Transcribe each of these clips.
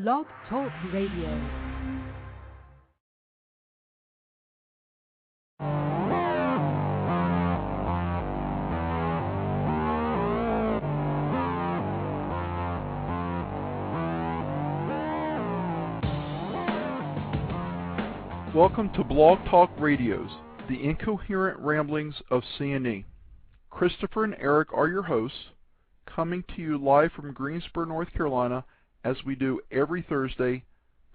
Blog Talk Radio. Welcome to Blog Talk Radio's The Incoherent Ramblings of C&E. Christopher and Eric are your hosts, coming to you live from Greensboro, North Carolina, as we do every Thursday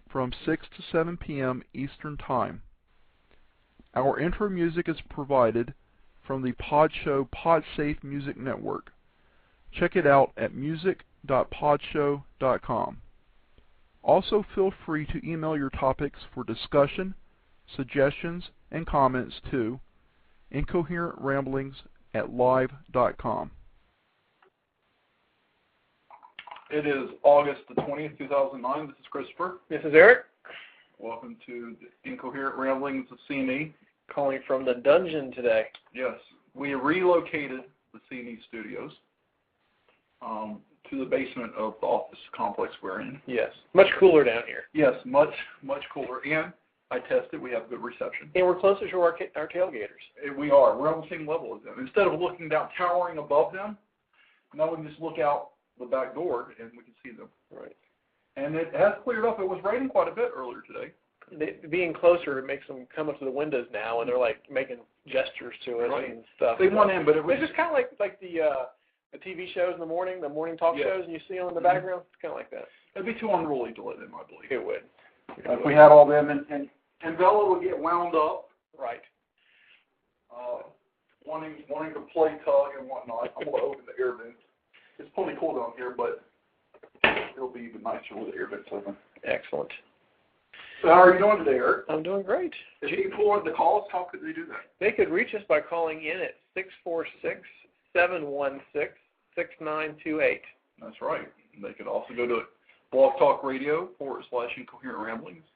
from 6 to 7 p.m. Eastern Time. Our intro music is provided from the Podshow PodSafe Music Network. Check it out at music.podshow.com. Also, feel free to email your topics for discussion, suggestions, and comments to incoherentramblings@live.com. It is August the 20th, 2009. This is Christopher. This is Eric. Welcome to the Incoherent Ramblings of C&E. Calling from the dungeon today. Yes, we relocated the C&E studios to the basement of the office complex we're in. Yes, much cooler down here. Yes, much cooler. And I tested. We have good reception. And we're closer to our tailgaters. We are. We're on the same level as them. Instead of looking down, towering above them, now we can just look out the back door and we can see them. Right. And it has cleared up. It was raining quite a bit earlier today. Being closer, it makes them come up to the windows now, and they're like making gestures to us and stuff. They went in, but it was just kind of like the TV shows in the morning talk shows, and you see them in the background. It's kind of like that. It'd be too unruly to let them, I believe. It would. If we had all them, and Bella would get wound up. Right. Wanting to play tug and whatnot. I'm going to open the air vents. It's plenty cool down here, but it'll be even nicer with the air vents open. Excellent. So how are you doing today, Eric? I'm doing great. If people want the calls, how could they do that? They could reach us by calling in at 646-716-6928. That's right. They could also go to Blog Talk Radio /Incoherent Ramblings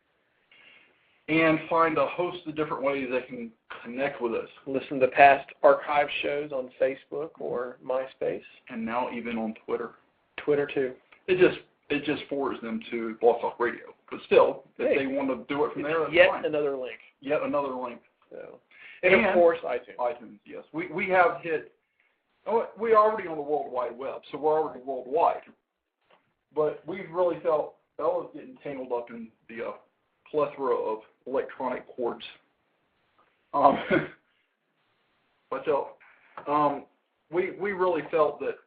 and find a host of different ways they can connect with us. Listen to past archive shows on Facebook or MySpace. And now even on Twitter. Twitter, too. It just forwards them to Blog Talk Radio. But still, if they want to do it from there, that's fine. Another link. Yet another link. So, and of course, iTunes. iTunes, yes. We have hit, we're already on the World Wide Web, so we're already worldwide. But we've really felt Bella's getting tangled up in the plethora of electronic cords. We really felt that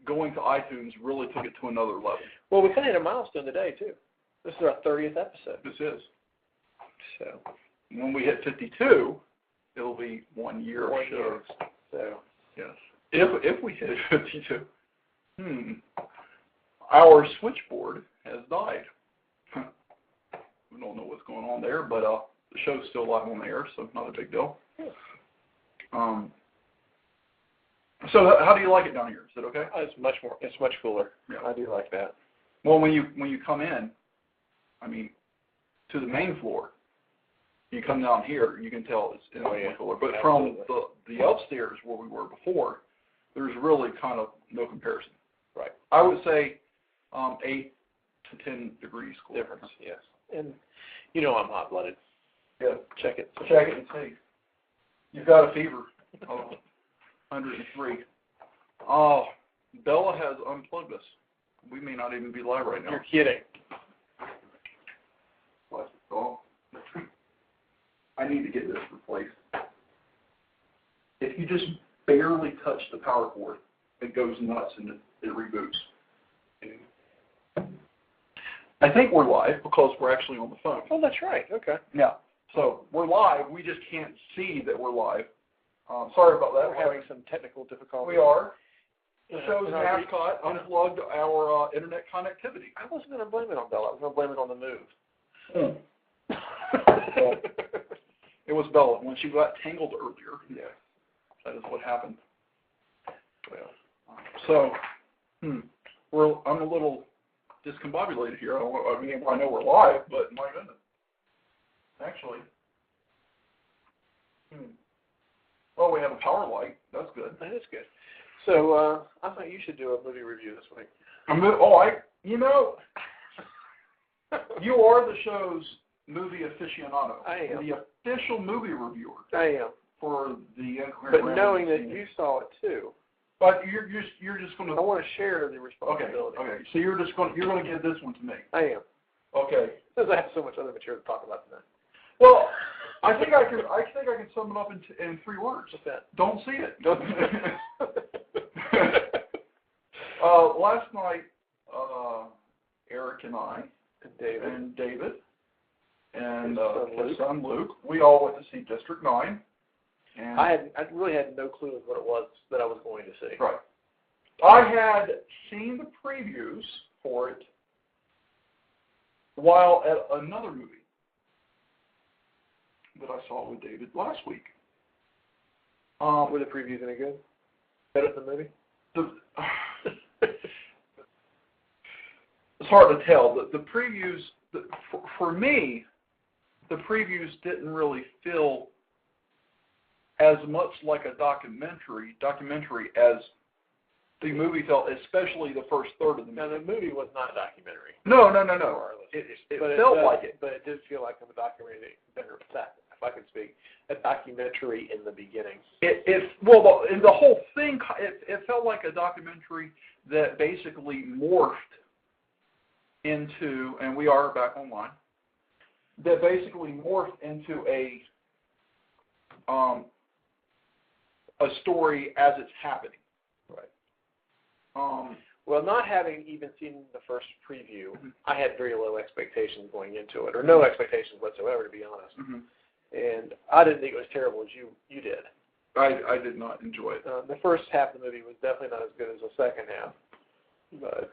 going to iTunes really took it to another level. Well, we kind of hit a milestone today, too. This is our 30th episode. This is. So when we hit 52, it'll be 1 year of shows. So yes. If we hit 52, our switchboard has died. We don't know what's going on there, but the show's still live on the air, so not a big deal. So how do you like it down here? Is it okay? It's much cooler. Yeah. I do like that. Well, when you come in, I mean, to the main floor, you come down here, you can tell it's cooler. But from the upstairs where we were before, there's really kind of no comparison. Right. I would say 8 to 10 degrees cooler. Difference, yes. And you know I'm hot-blooded. Yeah. Check it. Check it and see. You've got a fever of 103. Oh, Bella has unplugged us. We may not even be live right now. You're kidding. Oh. I need to get this replaced. If you just barely touch the power cord, it goes nuts and it reboots. I think we're live because we're actually on the phone. Oh, that's right. Okay. Yeah. So we're live. We just can't see that we're live. Sorry about that. We're having some technical difficulties. We are. The show's mascot unplugged our internet connectivity. I wasn't going to blame it on Bella. I was going to blame it on the move. So, it was Bella. When she got tangled earlier, that is what happened. Well, so, I'm a little discombobulated here. I know we're live, but my goodness. Actually, well, we have a power light. That's good. That is good. So, I thought you should do a movie review this week. You know, You are the show's movie aficionado. I am. The official movie reviewer. I am. For the Incoherent But knowing that you saw it too. But you're just going to. I want to share the responsibility. Okay. So you're going to give this one to me. I am. Okay. Because I have so much other material to talk about tonight. Well, I think I can sum it up in 3 words. What's that? Don't see it. Last night, Eric and I, and David, and his son Luke, we all went to see District 9. And I really had no clue what it was that I was going to see. Right. I had seen the previews for it while at another movie that I saw with David last week. Were the previews any good? Better than the movie? It's hard to tell. The previews, for me, the previews didn't really feel as much like a documentary as the movie felt, especially the first third of the movie. Now, the movie was not a documentary. No. It felt like it. But it did feel like a documentary, if I could speak, a documentary in the beginning. The whole thing, it felt like a documentary that basically morphed into, and we are back online, that basically morphed into a story as it's happening. Right. Well, not having even seen the first preview, I had very low expectations going into it, or no expectations whatsoever, to be honest. And I didn't think it was terrible as you did. I did not enjoy it. The first half of the movie was definitely not as good as the second half. But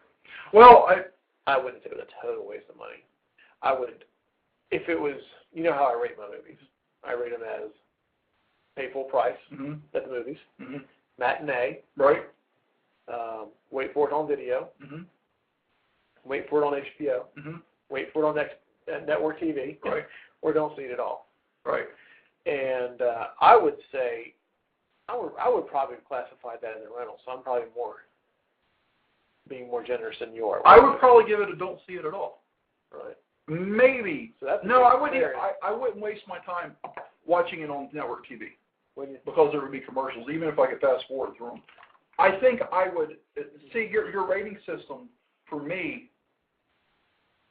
I wouldn't say it was a total waste of money. I would, if it was, you know how I rate my movies. I rate them as pay full price at the movies, matinee, right? Wait for it on video, wait for it on HBO, wait for it on network TV, right? Or don't see it at all, right? And I would say, I would probably classify that as a rental. So I'm probably being more generous than you are. I would probably give it a don't see it at all. Right. Maybe. So that's I wouldn't waste my time watching it on network TV because there would be commercials, even if I could fast forward through them. I think I would see your rating system for me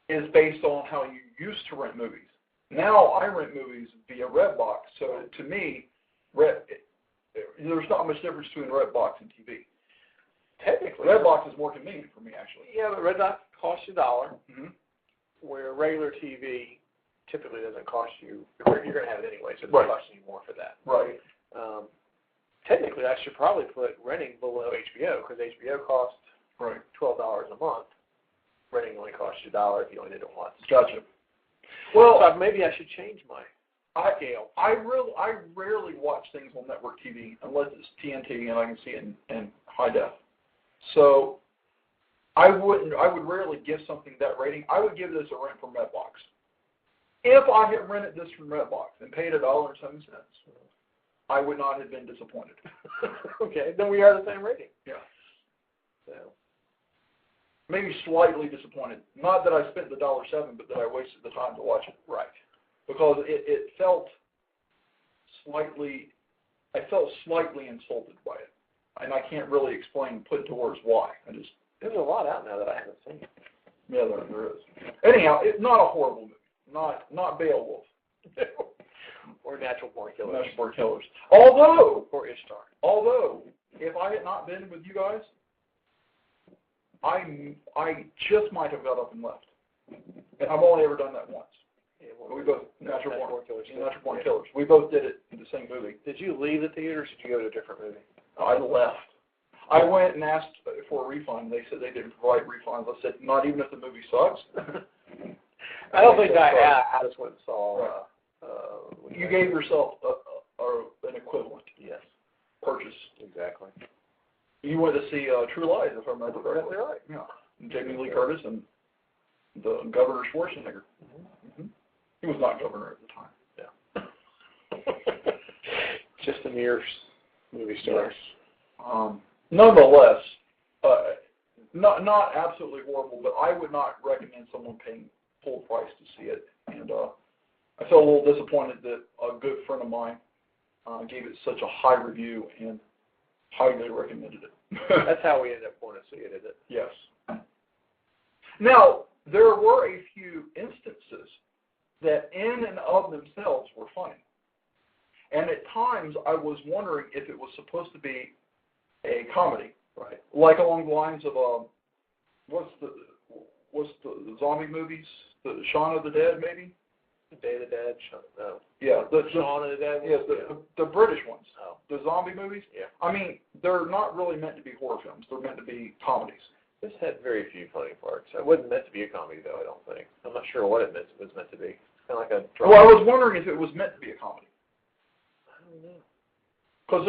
is based on how you used to rent movies. Now I rent movies via Redbox, so to me, there's not much difference between Redbox and TV. Technically, Redbox is more convenient for me, actually. Yeah, but Redbox costs you $1, where regular TV typically doesn't cost you. You're going to have it anyway, so it doesn't cost you more for that. Right. Technically, I should probably put renting below HBO because HBO costs $12 a month. Renting only costs you $1 if you only did it once. Gotcha. Well, so maybe I should change my scale. I rarely watch things on network TV unless it's TNT and I can see it in high def. So I would rarely give something that rating. I would give this a rent from Redbox. If I had rented this from Redbox and paid $1.07, I would not have been disappointed. Okay, then we are the same rating. Yeah. So maybe slightly disappointed. Not that I spent the $1.07, but that I wasted the time to watch it. Right. Because it felt slightly. I felt slightly insulted by it, and I can't really put into words why. There's a lot out now that I haven't seen. Yeah, there is. Anyhow, it's not a horrible movie. Not Beowulf. Or Natural Born Killers. Natural Born Killers. Or Ishtar. Although, if I had not been with you guys, I just might have got up and left. And I've only ever done that once. Yeah, we both Natural Born Killers. Natural Born Killers. We both did it in the same movie. Did you leave the theater or did you go to a different movie? I left. I went and asked for a refund. They said they didn't provide refunds. I said, not even if the movie sucks. I don't think I just went and saw. You gave yourself an equivalent. Yes. Purchase. Exactly. You went to see True Lies, if I remember correctly. Right. Yeah. Jamie Lee Curtis and the Governor Schwarzenegger. He was not governor at the time. Yeah. Just a mere movie star. Yes. Nonetheless, not absolutely horrible, but I would not recommend someone paying full price to see it. And I felt a little disappointed that a good friend of mine gave it such a high review and highly recommended it. That's how we ended up going to see it, is it? Yes. Now, there were a few instances that in and of themselves were funny. And at times I was wondering if it was supposed to be a comedy. Right. Like along the lines of, what's the zombie movies? The Shaun of the Dead, maybe? Day of the Dead? No. Yeah. Shaun of the Dead? Yeah, the British ones. Oh. The zombie movies? Yeah. I mean, they're not really meant to be horror films. They're meant to be comedies. This had very few funny parts. It wasn't meant to be a comedy, though, I don't think. I'm not sure what it was meant to be. It's kind of like a drama. Well, I was wondering if it was meant to be a comedy. I don't know. Because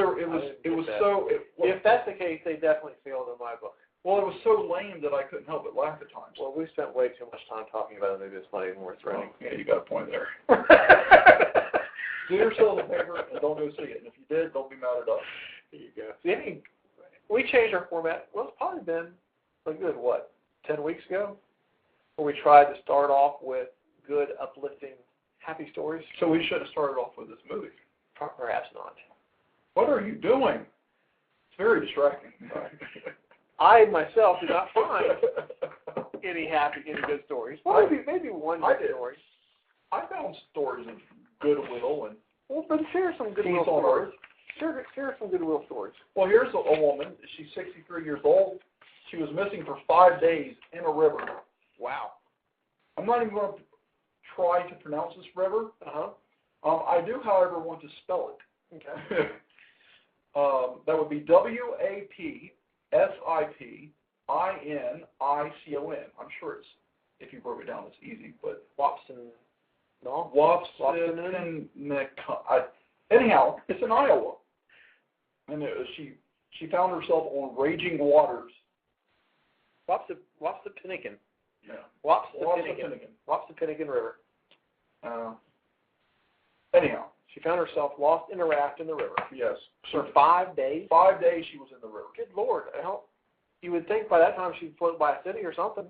it was so... If that's the case, they definitely failed in my book. Well, it was so lame that I couldn't help but laugh at times. Well, we spent way too much time talking about a movie that's not even worth running. Yeah, you got a point there. Do yourself a favor and don't go see it. And if you did, don't be mad at us. There you go. See, we changed our format. Well, it's probably been a good, 10 weeks ago? Where we tried to start off with good, uplifting, happy stories. So we should have started off with this movie. Perhaps not. What are you doing? It's very distracting. I myself did not find any good stories. Well, maybe one good story. I found stories of goodwill and but share some goodwill peace on stories. earth. Share some goodwill stories. Well, here's a woman. She's 63 years old. She was missing for 5 days in a river. Wow. I'm not even going to try to pronounce this river. I do, however, want to spell it. Okay. That would be WAPSIPINICON. I'm sure it's, if you broke it down, it's easy, but Wapson. No? Wapson. Anyhow, it's in Iowa. And she found herself on raging waters. Wapsipinicon. Yeah. Wapsipinicon River. Anyhow. She found herself lost in a raft in the river. Yes. For 5 days? 5 days she was in the river. Good Lord. You would think by that time she'd float by a city or something.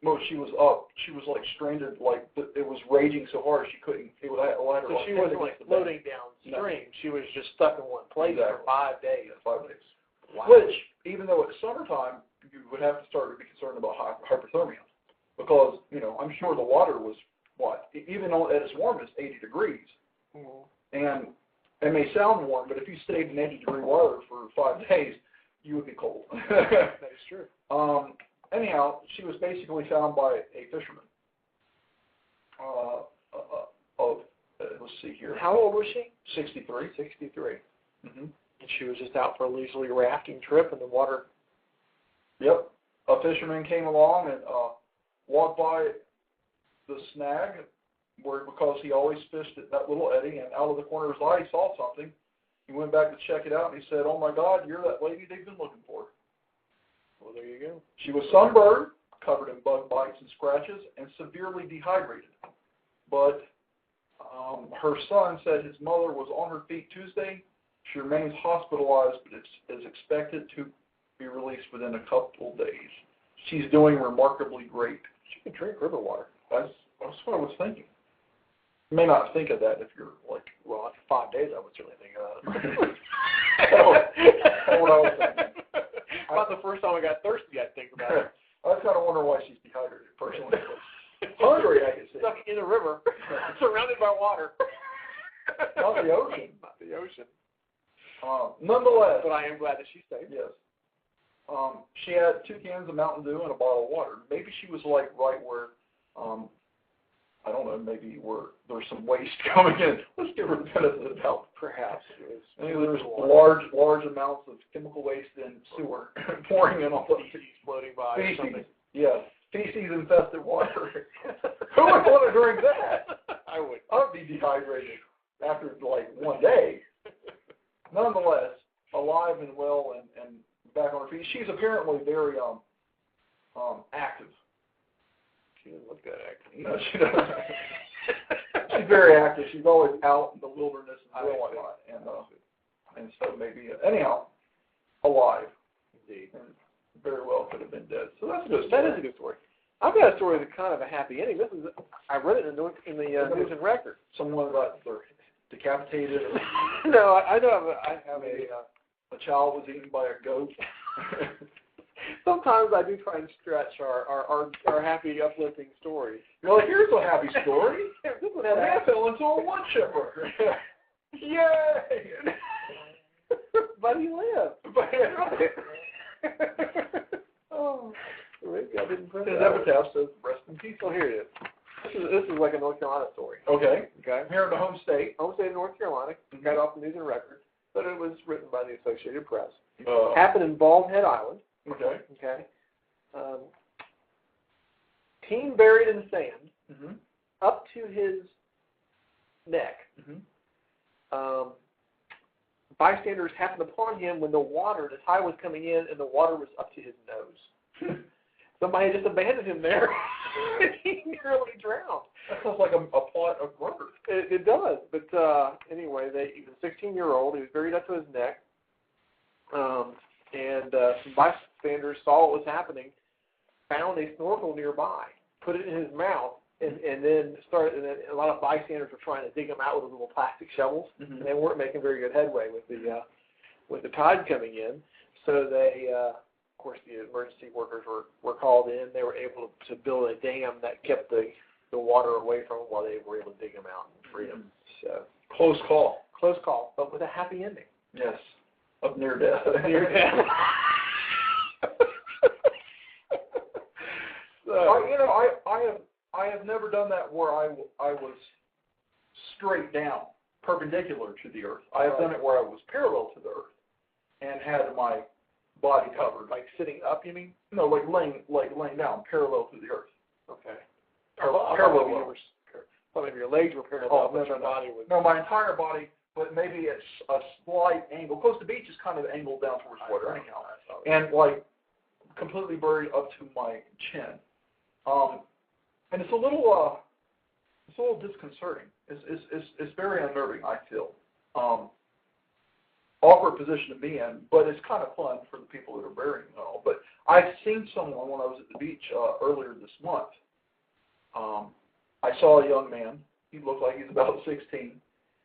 No, she was up. She was like stranded, like it was raging so hard she couldn't. It would let her. So she wasn't like floating downstream. No. She was just stuck in one place for 5 days. Yeah, 5 days. Wow. Which, even though it's summertime, you would have to start to be concerned about hypothermia, because I'm sure the water was even at its warmest, 80 degrees. Mm-hmm. And it may sound warm, but if you stayed in 80-degree water for 5 days, you would be cold. That is true. Anyhow, she was basically found by a fisherman. Let's see here. How old was she? 63. 63. Mm-hmm. And she was just out for a leisurely rafting trip in the water. Yep. A fisherman came along and walked by the snag, because he always fished at that little eddy, and out of the corner of his eye he saw something. He went back to check it out, and he said, "Oh my God, you're that lady they've been looking for." Well, there you go. She was sunburned, covered in bug bites and scratches, and severely dehydrated. But her son said his mother was on her feet Tuesday. She remains hospitalized, but is expected to be released within a couple days. She's doing remarkably great. She can drink river water. That's what I was thinking. You may not think of that if you're after 5 days, I would certainly think about it. That's what I was thinking. About the first time I got thirsty, I'd think about it. I was kind of wondering why she's dehydrated, personally. Hungry, I can see. Stuck in a river, surrounded by water. Not the ocean. Not the ocean. Nonetheless. But I am glad that she's safe. Yes. She had 2 cans of Mountain Dew and a bottle of water. Maybe she was right where, I don't know, maybe where there's some waste coming in. Let's give her the benefit of the doubt. Perhaps. Maybe there's large amounts of chemical waste in sewer pouring in all the feces floating by feces. Or something. Yes. Feces-infested water. Who would want to drink that? I would. I'd be dehydrated after 1 day. Nonetheless, alive and well and back on her feet. She's apparently very active. She doesn't look that active. No, she doesn't. She's very active. She's always out in the wilderness and doing whatnot. And so maybe, anyhow, alive. Indeed. And very well could have been dead. So that's a good story. That is a good story. I've got a story that's kind of a happy ending. I read it in the News and Record. Someone got decapitated. No, I know I have a child was eaten by a goat. Sometimes I do try and stretch our happy, uplifting stories. You're like, here's a happy story. This one And I fell into a wood chipper. Yay! But he lived. Oh, maybe I didn't print His it out. epitaph says, rest in peace. So here it is. This is like a North Carolina story. Okay. Okay. Here in the home state. Home state of North Carolina. Got off the News and Record, but it was written by the Associated Press. Happened in Bald Head Island. Okay. Okay. Teen buried in sand up to his neck. Bystanders happened upon him when the tide was coming in and the water was up to his nose. Somebody just abandoned him there and he nearly drowned. That sounds like a plot of murder. It does. But anyway, he was a 16-year-old. He was buried up to his neck. And some bystanders saw what was happening, found a snorkel nearby, put it in his mouth, and then started. And then a lot of bystanders were trying to dig him out with little plastic shovels, and they weren't making very good headway with the tide coming in. So they, of course, the emergency workers were called in. They were able to build a dam that kept the water away from him while they were able to dig him out and free him. So close call, but with a happy ending. Yes. Of near death. Near death. I have never done that where I was straight down, perpendicular to the earth. I have done it where I was parallel to the earth and had my body covered. Like sitting up, you mean? No, like laying down, parallel to the earth. Okay. Parallel. Maybe your legs were parallel, but your body was. No, my entire body. But maybe it's a slight angle. Because the beach is kind of angled down towards water anyhow. And like completely buried up to my chin. And it's a little disconcerting. It's very unnerving, I feel. Awkward position to be in, but it's kind of fun for the people that are burying and all. But I've seen someone when I was at the beach earlier this month. I saw a young man. He looked like he's about 16.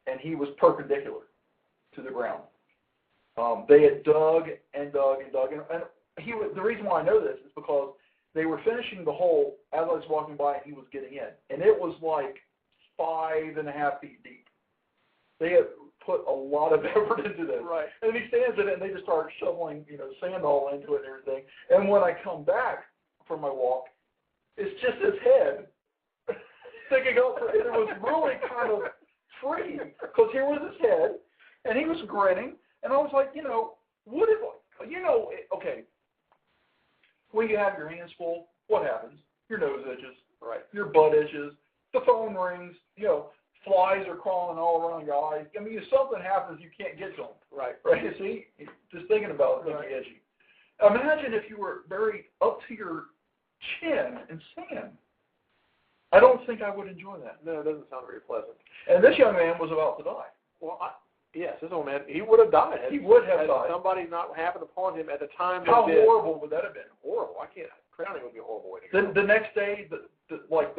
And he was perpendicular to the ground. They had dug and dug and dug. And the reason why I know this is because they were finishing the hole as I was walking by and he was getting in. And it was like 5.5 feet deep. They had put a lot of effort into this. Right. And he stands in it and they just start shoveling, sand all into it and everything. And when I come back from my walk, it's just his head sticking up. And it was really kind of free, because here was his head, and he was grinning, and I was like, what if, okay, when you have your hands full, what happens? Your nose itches, right? Your butt itches, the phone rings, flies are crawling all around your eyes. I mean, if something happens, you can't get to them, right? You see, just thinking about it, making itchy. Imagine if you were buried up to your chin in sand. I don't think I would enjoy that. No, it doesn't sound very pleasant. And this young man was about to die. Well, yes, this old man, he would have died. He would have died. Somebody not happened upon him at the time. How horrible would that have been? Horrible. Drowning would be a horrible way to go. The next day, the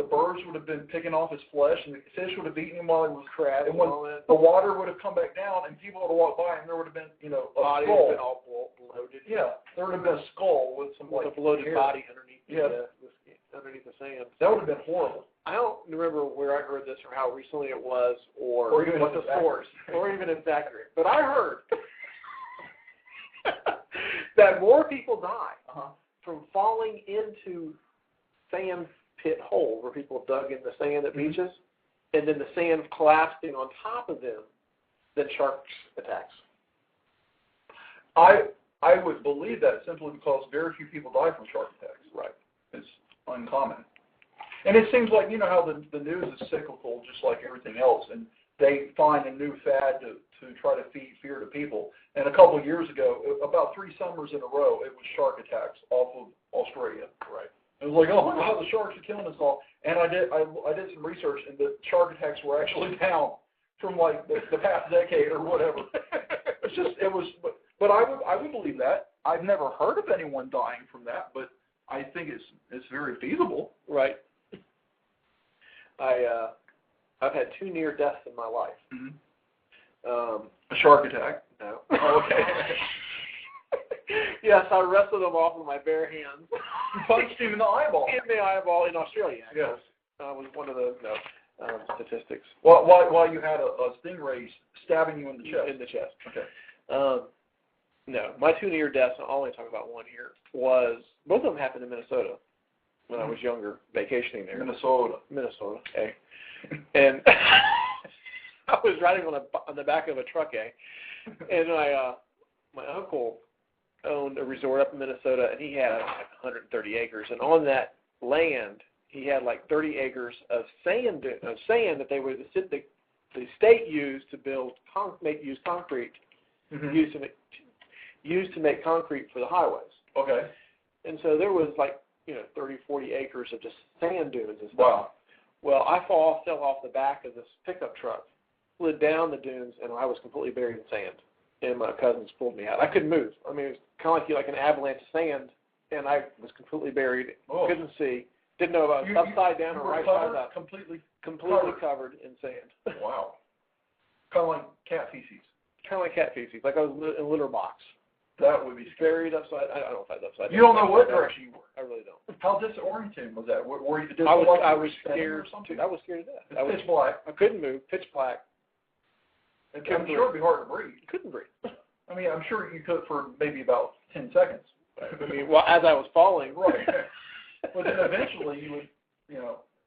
birds would have been picking off his flesh, and the fish would have eaten him while he was crab. And when the water would have come back down, and people would have walked by, and there would have been, a body skull. Would have been all bloated. Yeah, there would have been a skull with some a bloated hair. body underneath underneath the sand. That would have been horrible. I don't remember where I heard this or how recently it was or even what the source, or even if it's accurate. But I heard that more people die from falling into sand pit holes where people dug in the sand at beaches, and then the sand collapsing on top of them than sharks attacks. I would believe that simply because very few people die from shark attacks. Right. It's uncommon. And it seems like, how the news is cyclical just like everything else, and they find a new fad to try to feed fear to people. And a couple of years ago, about 3 summers in a row, it was shark attacks off of Australia. Right. It was like, oh my God, the sharks are killing us all. And I did some research, and the shark attacks were actually down from like the past decade or whatever. But I would believe that. I've never heard of anyone dying from that, but I think it's very feasible. Right. I've had 2 near deaths in my life. Mm-hmm. A shark attack? No. Oh, okay. Yes, I wrestled him off with my bare hands. You punched him in the eyeball. In the eyeball in Australia. Yes. Was one of the statistics. While you had a stingray stabbing you in the chest. In the chest. Okay. No, my 2 near deaths, I'll only talk about one here, was, both of them happened in Minnesota when I was younger, vacationing there. Minnesota, eh? And I was riding on the back of a truck, eh? And my uncle owned a resort up in Minnesota, and he had like 130 acres. And on that land, he had like 30 acres of sand that the state used to build use concrete, mm-hmm. used to make concrete for the highways. Okay. And so there was like 30, 40 acres of just sand dunes and stuff. Wow. Well, I fell off the back of this pickup truck, slid down the dunes, and I was completely buried in sand. And my cousins pulled me out. I couldn't move. I mean, it was kind of like an avalanche of sand, and I was completely buried. Oh. Couldn't see. Didn't know if I was upside down or right side up. Completely covered in sand. Wow. Kind of like cat feces. Kind of like cat feces, like I was in a litter box. That would be scary. Buried upside. I don't know if I was upside down. You don't know what direction you were. I really don't. How disorienting was that? Were you? I was scared. I was scared to death. It's pitch black. I couldn't move. Pitch black. I'm sure it'd be hard to breathe. Couldn't breathe. I mean, I'm sure you could for maybe about 10 seconds. I mean, well, as I was falling. Right. But then eventually you would,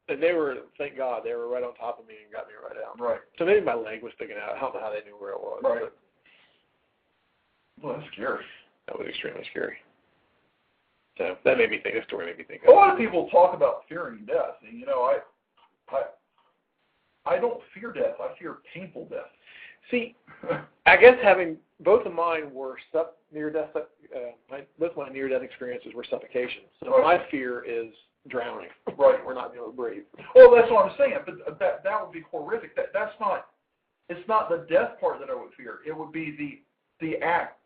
And they were, thank God, they were right on top of me and got me right out. Right. So maybe my leg was sticking out. I don't know how they knew where it was. Right. Well, that's scary. That was extremely scary. So that made me think. This story made me think. A lot of people talk about fearing death, and I don't fear death. I fear painful death. See, I guess having both of mine were near-death. Both my near-death experiences were suffocation. So my fear is drowning. Right. We're not able to breathe. Well, that's what I'm saying. But that would be horrific. That's not. It's not the death part that I would fear. It would be the act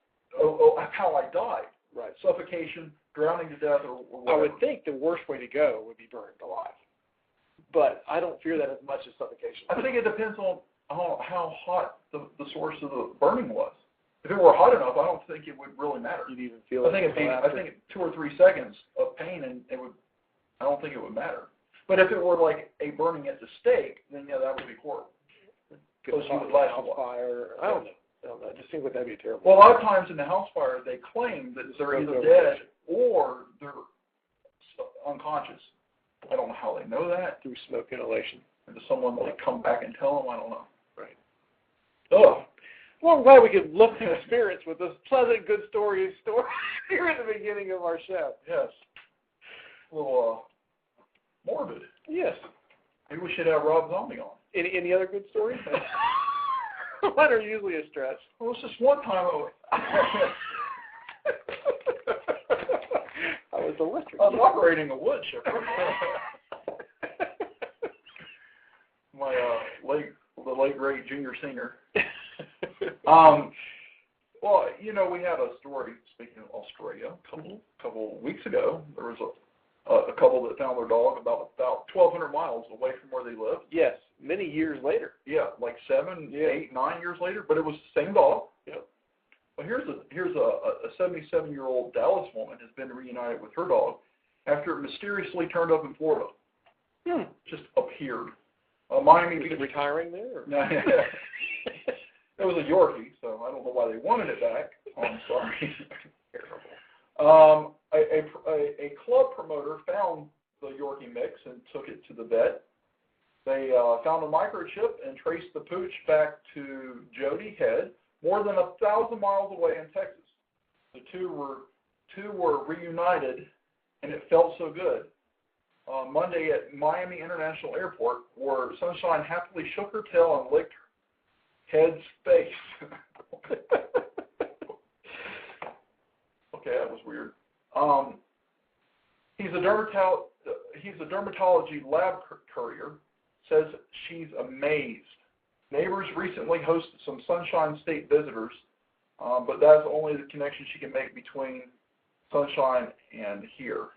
of how I died. Right. Suffocation, drowning to death, or whatever. I would think the worst way to go would be burned alive. But I don't fear that as much as suffocation. I think it depends on how hot the source of the burning was. If it were hot enough, I don't think it would really matter. You'd even feel it. I think 2 or 3 seconds of pain, and I don't think it would matter. But if it were like a burning at the stake, then yeah, that would be horrible. Because you would last a while. Fire. I don't know. It just seems like that'd be terrible. Well, a lot of times in the house fire, they claim that they're either dead or they're unconscious. I don't know how they know that. Through smoke inhalation. And does someone come back and tell them? I don't know. Right. Oh. Well, I'm glad we could look through spirits with this pleasant, good story here at the beginning of our show. Yes. A little morbid. Yes. Maybe we should have Rob Zombie on. Any other good stories? Mine are usually a stretch. Well, it's just one time. I was electric. I was operating a wood chipper. The late great junior singer. Well, we had a story. Speaking of Australia, a couple weeks ago, there was a couple that found their dog about 1,200 miles away from where they lived. Yes, many years later. Yeah, like 7, 8, 9 years later, but it was the same dog. Yeah. Well, here's a 77-year-old Dallas woman has been reunited with her dog after it mysteriously turned up in Florida. Just appeared. Miami Beach. Retiring there? No, it was a Yorkie, so I don't know why they wanted it back. Oh, I'm sorry. Terrible. A club promoter found the Yorkie mix and took it to the vet. They found a microchip and traced the pooch back to Jody Head, more than 1,000 miles away in Texas. The two were reunited, and it felt so good. Monday at Miami International Airport, where Sunshine happily shook her tail and licked Head's face. Okay, that was weird. He's a dermatology lab courier. Says she's amazed. Neighbors recently hosted some Sunshine State visitors, but that's only the connection she can make between Sunshine and here.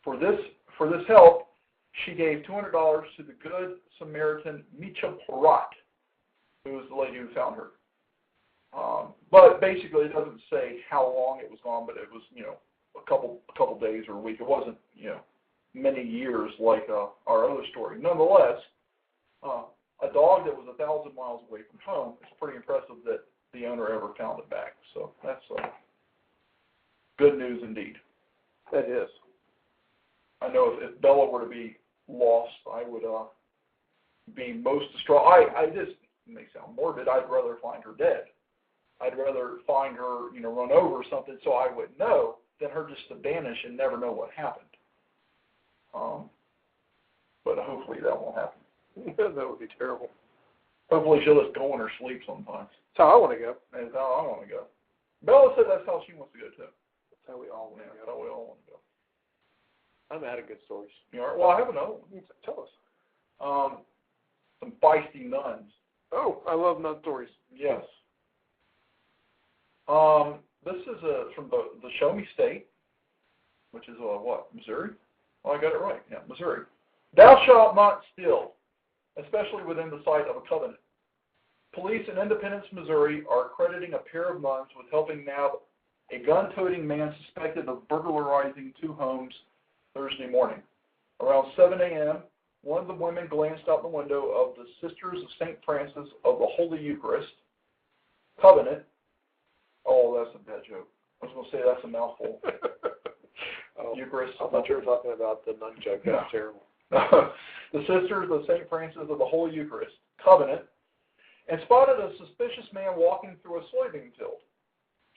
For this help, she gave $200 to the Good Samaritan Micha Parat, who was the lady who found her. But basically, it doesn't say how long it was gone, but it was, a couple days or a week. It wasn't, many years like our other story. Nonetheless, a dog that was 1,000 miles away from home, it's pretty impressive that the owner ever found it back. So that's good news indeed. That is. I know if Bella were to be lost, I would be most distraught. I this may sound morbid. I'd rather find her dead. I'd rather find her, run over or something so I would know than her just to vanish and never know what happened. But hopefully that won't happen. That would be terrible. Hopefully she'll just go in her sleep sometimes. That's how I want to go. That's how I want to go. Bella said that's how she wants to go too. That's how we all want to That's go. how we all want to go. I'm out of good stories. You all right? Well, I have another one. Tell us. Some feisty nuns. Oh, I love nun stories. Yes. This is from the Show Me State, which is Missouri? Oh, I got it right. Yeah, Missouri. Thou shalt not steal, especially within the sight of a covenant. Police in Independence, Missouri, are crediting a pair of nuns with helping nab a gun-toting man suspected of burglarizing 2 homes Thursday morning. Around 7 a.m., one of the women glanced out the window of the Sisters of St. Francis of the Holy Eucharist Covenant. Oh, that's a bad joke. I was going to say that's a mouthful. Eucharist. I thought you were talking about the nun joke. That's terrible. The Sisters of St. Francis of the Holy Eucharist Covenant, and spotted a suspicious man walking through a soybean field.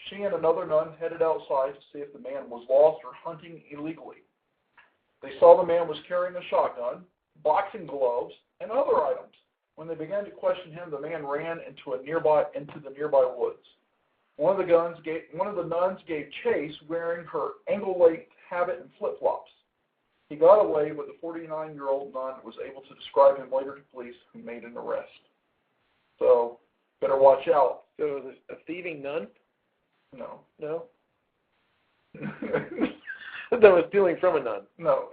She and another nun headed outside to see if the man was lost or hunting illegally. They saw the man was carrying a shotgun, boxing gloves, and other items. When they began to question him, the man ran into the nearby woods. One of the nuns gave chase wearing her ankle-length habit and flip-flops. He got away, but the 49-year-old nun was able to describe him later to police, who made an arrest. So, better watch out. So it was a thieving nun? No. No? That was stealing from a nun? No.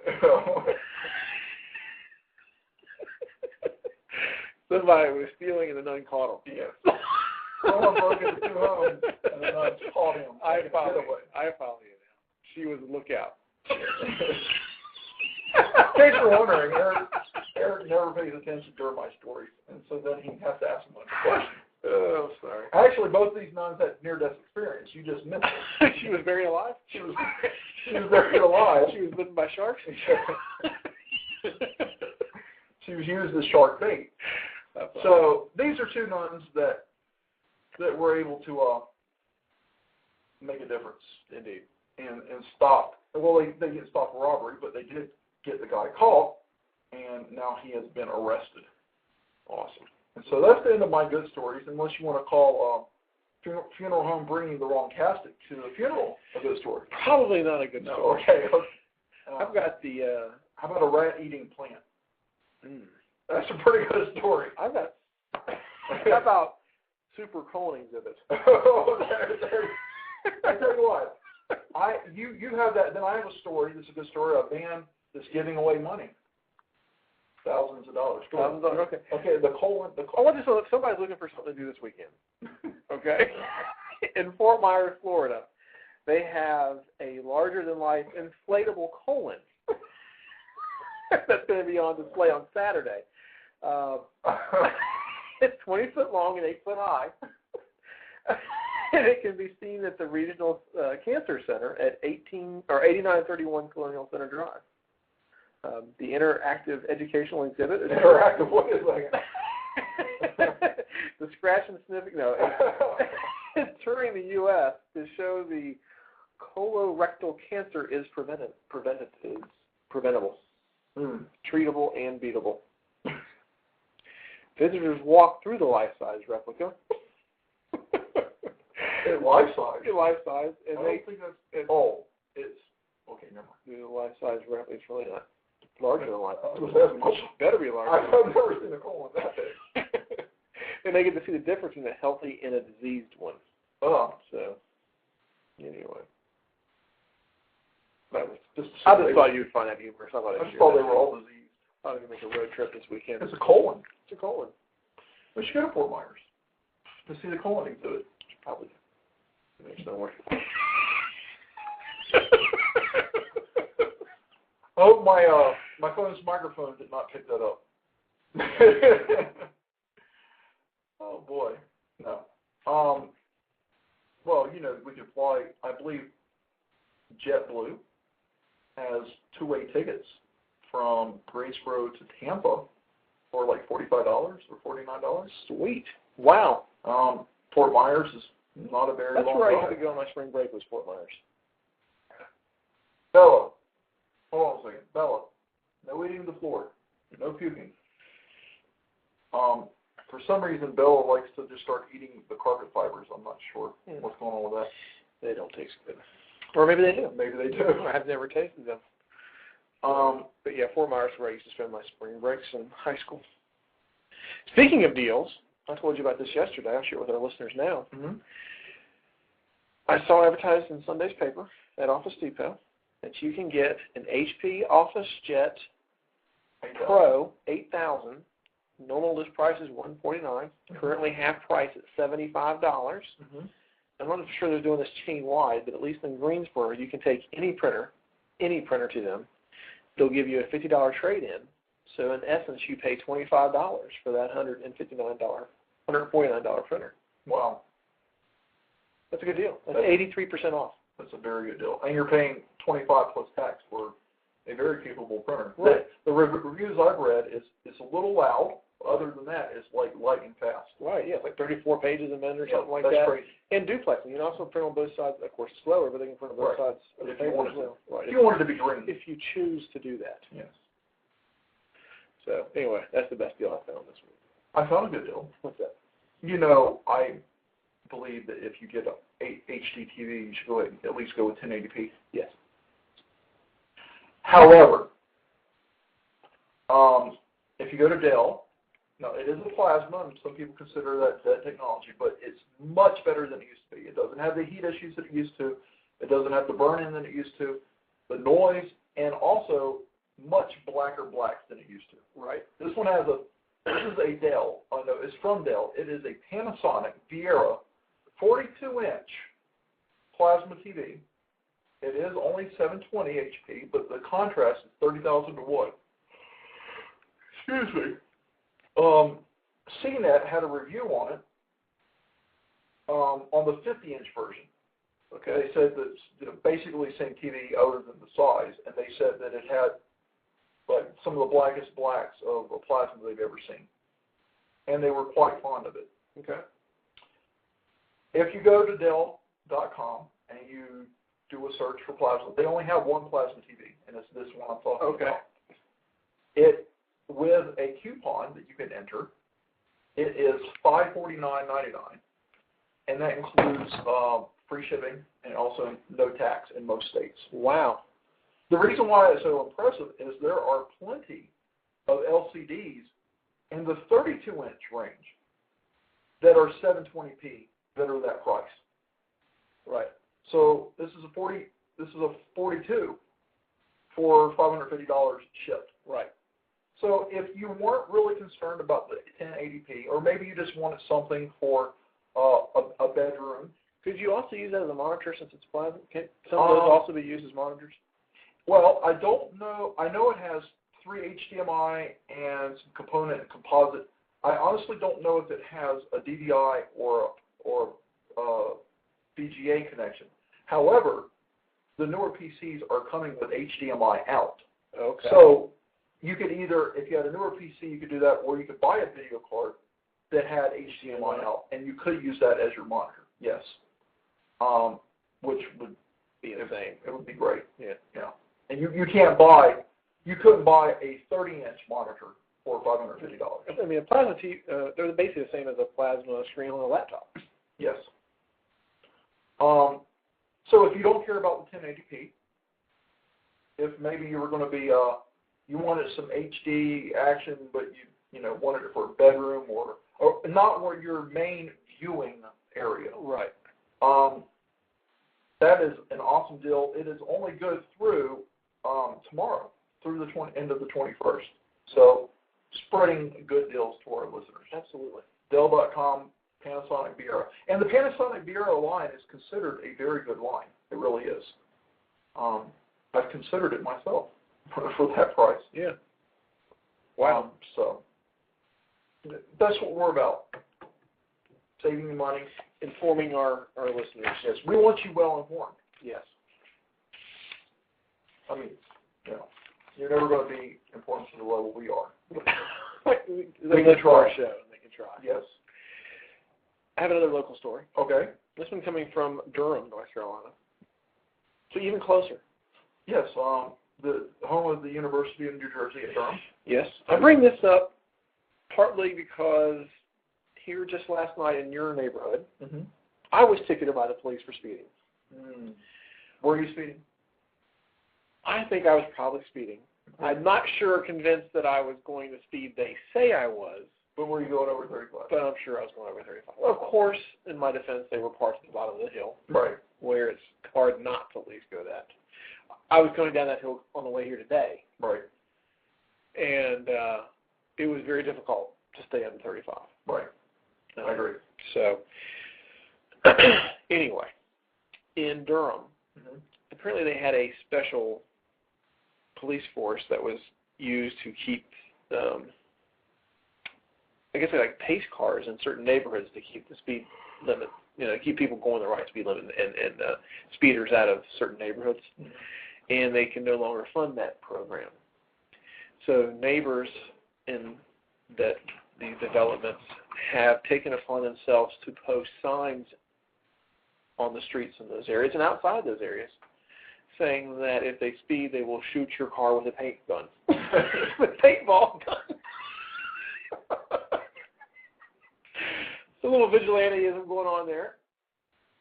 Somebody was stealing and the nun caught him. Yes. Someone broke into 2 homes and the nun caught him. I follow you now. She was a lookout. In case you're wondering, Eric never pays attention during my stories, and so then he has to ask him a question. Oh, sorry. Actually, both of these nuns had near-death experience. You just missed it. She was buried alive? She was buried alive. She was bitten by sharks? She was used as shark bait. So these are 2 nuns that were able to make a difference. Indeed. And stop. Well, they didn't stop a robbery, but they did get the guy caught, and now he has been arrested. Awesome. And so that's the end of my good stories, unless you want to call funeral home bringing the wrong casket to the funeral a good story. Probably not a good story. Okay. I've got the... how about a rat-eating plant? That's a pretty good story. I've got... How about super colon exhibit? I tell you what. You have that. Then I have a story. This is a good story. A man that's giving away money, thousands of dollars. Okay. Okay. The colon. I want to know if somebody's looking for something to do this weekend. Okay. In Fort Myers, Florida, they have a larger-than-life inflatable colon that's going to be on display on Saturday. It's 20 foot long and 8 foot high. And it can be seen at the Regional Cancer Center at 8931 Colonial Center Drive. The interactive educational exhibit is interactive. What is that? The scratch and sniffing. No, it's touring the U.S. to show the colorectal cancer is preventable, treatable, and beatable. Visitors walk through the life-size replica. Life-size? Life-size. And I don't think that's... it's... Okay, never mind. The life-size replica is really not larger than life. It better be larger. I've never seen a colon that big. And they get to see the difference between a healthy and a diseased one. Oh. So, anyway. That was just a I just thought you would find that humorous. I just thought they were all diseased. I'm going to make a road trip this weekend. It's a colon. It's a colon. We should go to Fort Myers to see the colon exhibit. Probably. There's no way. I hope my phone's microphone did not pick that up. Oh boy, no. Well, we could fly. I believe JetBlue has two-way tickets from Greensboro to Tampa for like $45 or $49. Sweet. Wow. Fort Myers is not a very long That's where I drive. used to go on my spring break was Fort Myers. Bella. Hold on a second. Bella. No eating the floor. No puking. For some reason, Bella likes to just start eating the carpet fibers. I'm not sure what's going on with that. They don't taste good. Or maybe they do. Maybe they do. I've never tasted them. But yeah, Fort Myers is where I used to spend my spring breaks in high school. Speaking of deals, I told you about this yesterday. I'll share it with our listeners now. Mm-hmm. I saw advertised in Sunday's paper at Office Depot that you can get an HP Office Jet Pro 8000. Normal list price is $149. Currently half price at $75. Mm-hmm. I'm not sure they're doing this chain-wide, but at least in Greensboro, you can take any printer to them. They'll give you a $50 trade-in. So in essence, you pay $25 for that $149 printer. Wow. That's a good deal. That's 83% off. That's a very good deal. And you're paying $25 plus tax for a very capable printer. Right. The reviews I've read is it's a little loud. Other than that, it's like lightning fast. Right, yeah, it's like 34 pages a minute or something like that's that. Crazy. And duplexing. You can also print on both sides. Of course, slower, but they can print on both sides of the If you paper wanted as well. Right. If you wanted to be green. If you choose to do that. Yes. So, anyway, that's the best deal I found this week. I found a good deal. What's that? I believe that if you get a HD TV, you should go ahead and at least go with 1080p. Yes. However, if you go to Dell, now it is a plasma, and some people consider that technology, but it's much better than it used to be. It doesn't have the heat issues that it used to. It doesn't have the burn-in than it used to, the noise, and also much blacker blacks than it used to. Right. This one has this is a Dell. Oh no, it's from Dell. It is a Panasonic Viera 42-inch plasma TV. It is only 720 HP, but the contrast is 30,000 to 1. Excuse me. CNET had a review on it on the 50-inch version. Okay, they said that basically the same TV other than the size, and they said that it had like some of the blackest blacks of a plasma they've ever seen, and they were quite fond of it. Okay. If you go to Dell.com and you do a search for plasma, they only have one plasma TV, and it's this one I'm talking about. It with a coupon that you can enter, it is $549.99, and that includes free shipping and also no tax in most states. Wow. The reason why it's so impressive is there are plenty of LCDs in the 32-inch range that are 720p that are that price. Right. So this is a 42 for $550 shipped. Right. So if you weren't really concerned about the 1080p, or maybe you just wanted something for a bedroom. Could you also use that as a monitor since it's plasma? Can some of those also be used as monitors? Well, I don't know. I know it has 3 HDMI and some component and composite. I honestly don't know if it has a DVI or VGA connection. However, the newer PCs are coming with HDMI out. Okay. So you could either, if you had a newer PC, you could do that, or you could buy a video card that had HDMI out, and you could use that as your monitor. Yes. Which would be insane. It would be great. Yeah. Yeah. And you couldn't buy a 30-inch monitor for $550. I mean, a plasma TV, they're basically the same as a plasma screen on a laptop. Yes. So if you don't care about the 1080p, if maybe you were going to be, you wanted some HD action, but you wanted it for a bedroom or not where your main viewing area. Right. That is an awesome deal. It is only good through tomorrow through the end of the 21st. So spreading good deals to our listeners. Absolutely. Dell.com, Panasonic Viera. And the Panasonic Viera line is considered a very good line. It really is. I've considered it myself for that price. Yeah. Wow. So that's what we're about. Saving you money. Informing our listeners. Yes. We want you well informed. Yes. I mean, you're never going to be informed to the level we are. They can try our show. They can try. Yes. I have another local story. Okay. This one coming from Durham, North Carolina. So even closer. Yes. The home of the University of New Jersey at Durham. Yes. I bring this up partly because here just last night in your neighborhood, I was ticketed by the police for speeding. Were you speeding? I think I was probably speeding. I'm not convinced that I was going the speed they say I was. But were you going over 35? But I'm sure I was going over 35. Of course, in my defense, they were parked at the bottom of the hill. Right. Where it's hard not to at least go that. I was going down that hill on the way here today. Right. And it was very difficult to stay under 35. Right. I agree. So, anyway, in Durham, apparently they had a special police force that was used to keep, I guess like pace cars in certain neighborhoods to keep the speed limit, keep people going the right speed limit and speeders out of certain neighborhoods. And they can no longer fund that program. So neighbors in these developments have taken it upon themselves to post signs on the streets in those areas and outside those areas saying that if they speed, they will shoot your car with a paint gun. With a paintball gun. It's a little vigilanteism going on there.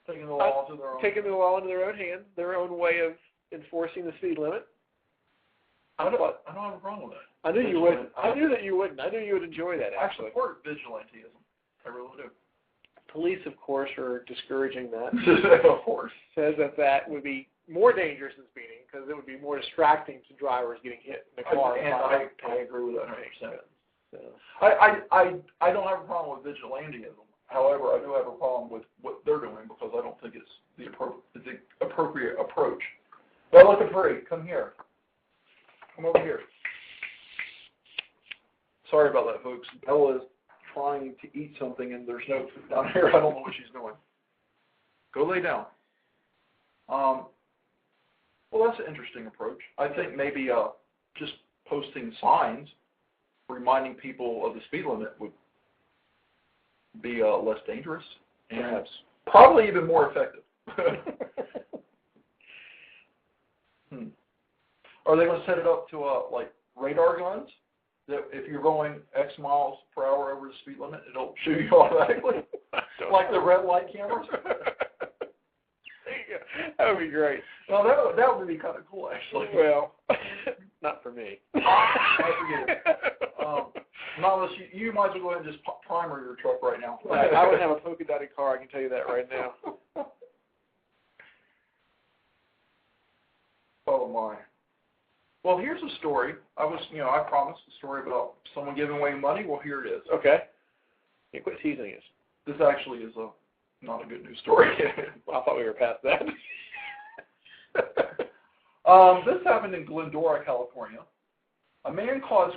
Taking the law into their own Taking the law into their own hands, their own way of enforcing the speed limit. I don't have a problem with that. I knew you wouldn't. I knew that you wouldn't. I knew you would enjoy that, actually. I support vigilanteism. I really do. Police, of course, are discouraging that. Of course. Says that would be more dangerous than speeding because it would be more distracting to drivers getting hit in the car. And I agree with that 100%. So. I don't have a problem with vigilanteism. However, I do have a problem with what they're doing because I don't think it's the appropriate approach. Bella Capri, come here. Come over here. Sorry about that, folks. Bella is trying to eat something and there's no food down here. I don't know what she's doing. Go lay down. Well, that's an interesting approach. I think maybe just posting signs reminding people of the speed limit would be less dangerous and perhaps probably even more effective. Are they going to set it up to like radar guns that if you're going X miles per hour over the speed limit, it'll shoot you automatically, like the red light cameras? That would be great. Well, that would be kind of cool, actually. Well, not for me. I forget it. Not unless you might as well go ahead and just primer your truck right now. I would have a polka dotted car. I can tell you that right now. Oh my. Well, here's a story. I promised a story about someone giving away money. Well, here it is. Okay. Yeah, quit teasing us. This actually is not a good news story. Well, I thought we were past that. This happened in Glendora, California. A man caused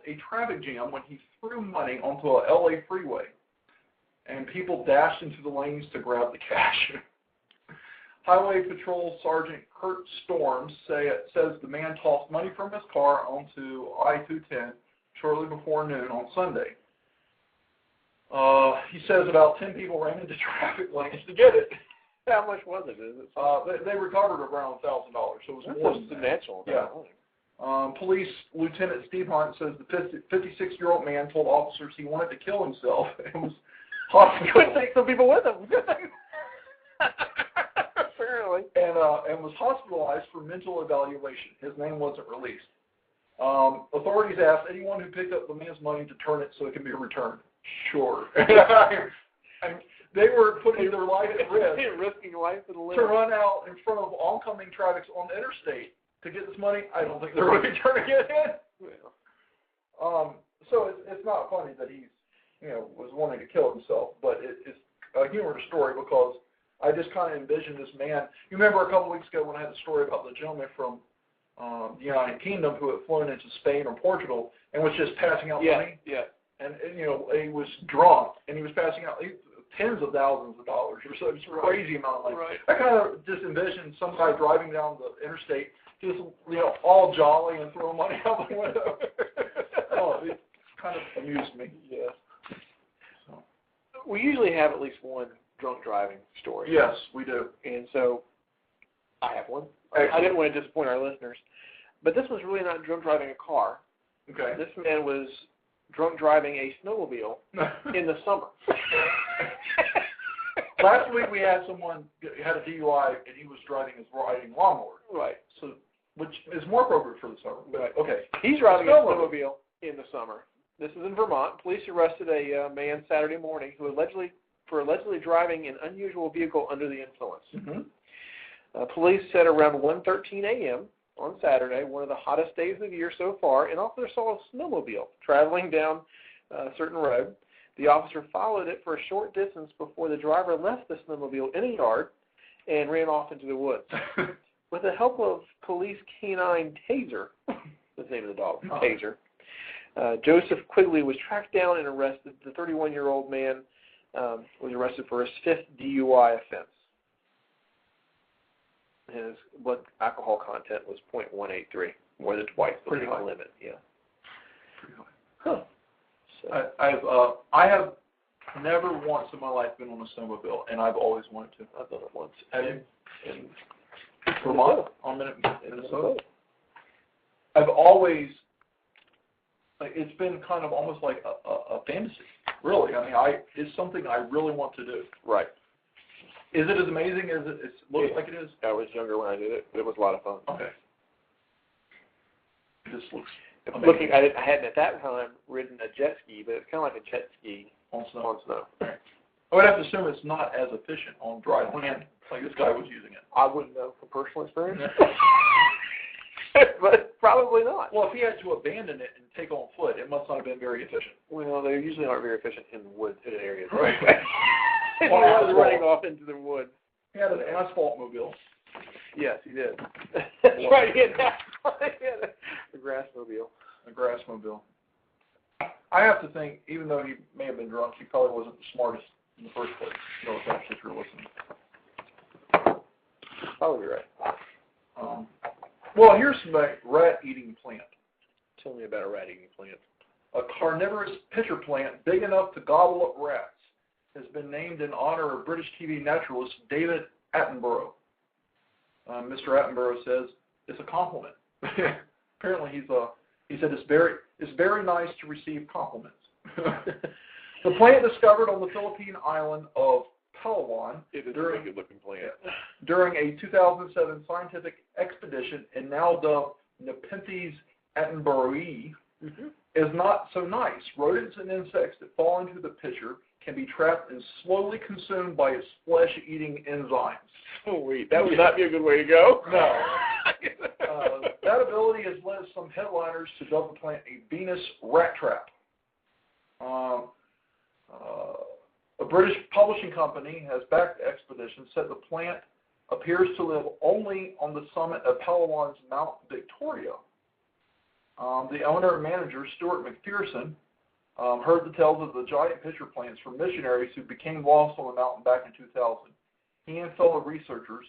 a traffic jam when he threw money onto a LA freeway, and people dashed into the lanes to grab the cash. Highway Patrol Sergeant Kurt Storms says the man tossed money from his car onto I-210 shortly before noon on Sunday. He says about 10 people ran into traffic lanes to get it. How much was it? They recovered around $1,000, so it was more substantial. Yeah. Police Lieutenant Steve Hunt says the 56-year-old man told officers he wanted to kill himself and was hospitalized. Could take some people with him. Apparently. And was hospitalized for mental evaluation. His name wasn't released. Authorities asked anyone who picked up the man's money to turn it so it can be returned. Sure. They were putting their life at risk risking life to the limit. to run out in front of oncoming traffic on the interstate to get this money, I don't think they're going to be turning it in. Yeah. So it's not funny that he's, was wanting to kill himself, but it's a humorous story because I just kind of envisioned this man. You remember a couple weeks ago when I had the story about the gentleman from the United Kingdom who had flown into Spain or Portugal and was just passing out money? Yeah. And he was drunk, and he was passing out tens of thousands of dollars or so. It's a crazy amount of money. Right. I kind of just envisioned some guy driving down the interstate, just all jolly and throwing money out the window. It kind of amused me. Yeah. So. We usually have at least one drunk driving story. Yes, we do. And so I have one. I didn't want to disappoint our listeners, but this was really not drunk driving a car. Okay. This man was drunk driving a snowmobile in the summer. Last week we had someone had a DUI and he was riding lawnmower. Right. So, which is more appropriate for the summer. Right. Okay. He's driving a snowmobile in the summer. This is in Vermont. Police arrested a man Saturday morning who allegedly driving an unusual vehicle under the influence. Mm-hmm. Police said around 1:13 a.m. on Saturday, one of the hottest days of the year so far, an officer saw a snowmobile traveling down a certain road. The officer followed it for a short distance before the driver left the snowmobile in a yard and ran off into the woods. With the help of police canine Taser, that's the name of the dog, Taser, Joseph Quigley was tracked down and arrested. The 31-year-old man was arrested for his fifth DUI offense. His blood alcohol content was 0.183, more than twice the legal limit. Yeah. Pretty high. Huh. So. I have never once in my life been on a snowmobile, and I've always wanted to. I've done it once. Have you? In Vermont? On Minnesota? I've always, it's been kind of almost like a fantasy, really. I mean, it's something I really want to do. Right. Is it as amazing as it looks like it is? I was younger when I did it, but it was a lot of fun. Okay. This looks amazing. I hadn't at that time ridden a jet ski, but it's kind of like a jet ski on snow. Right. I would have to assume it's not as efficient on dry land like this guy was using it. I wouldn't know from personal experience. But probably not. Well, if he had to abandon it and take on foot, it must not have been very efficient. Well, they usually aren't very efficient in wood areas. Right. He was running off into the woods. He had an asphalt mobile. Yes, he did. That's right. He had a grass mobile. A grass mobile. I have to think, even though he may have been drunk, he probably wasn't the smartest in the first place. No offense if you're listening. Probably right. Well, here's some rat-eating plant. Tell me about a rat-eating plant. A carnivorous pitcher plant big enough to gobble up rats has been named in honor of British TV naturalist David Attenborough. Mr. Attenborough says it's a compliment. Apparently, he said it's very nice to receive compliments. The plant discovered on the Philippine island of Palawan during a good-looking plant. During a 2007 scientific expedition, and now dubbed Nepenthes attenboroughi, is not so nice. Rodents and insects that fall into the pitcher can be trapped and slowly consumed by its flesh-eating enzymes. Sweet. That would not be a good way to go. No. That ability has led some headliners to dub the plant a Venus rat trap. A British publishing company has backed the expedition, said the plant appears to live only on the summit of Palawan's Mount Victoria. The owner and manager, Stuart McPherson, heard the tales of the giant pitcher plants from missionaries who became lost on the mountain back in 2000. He and fellow researchers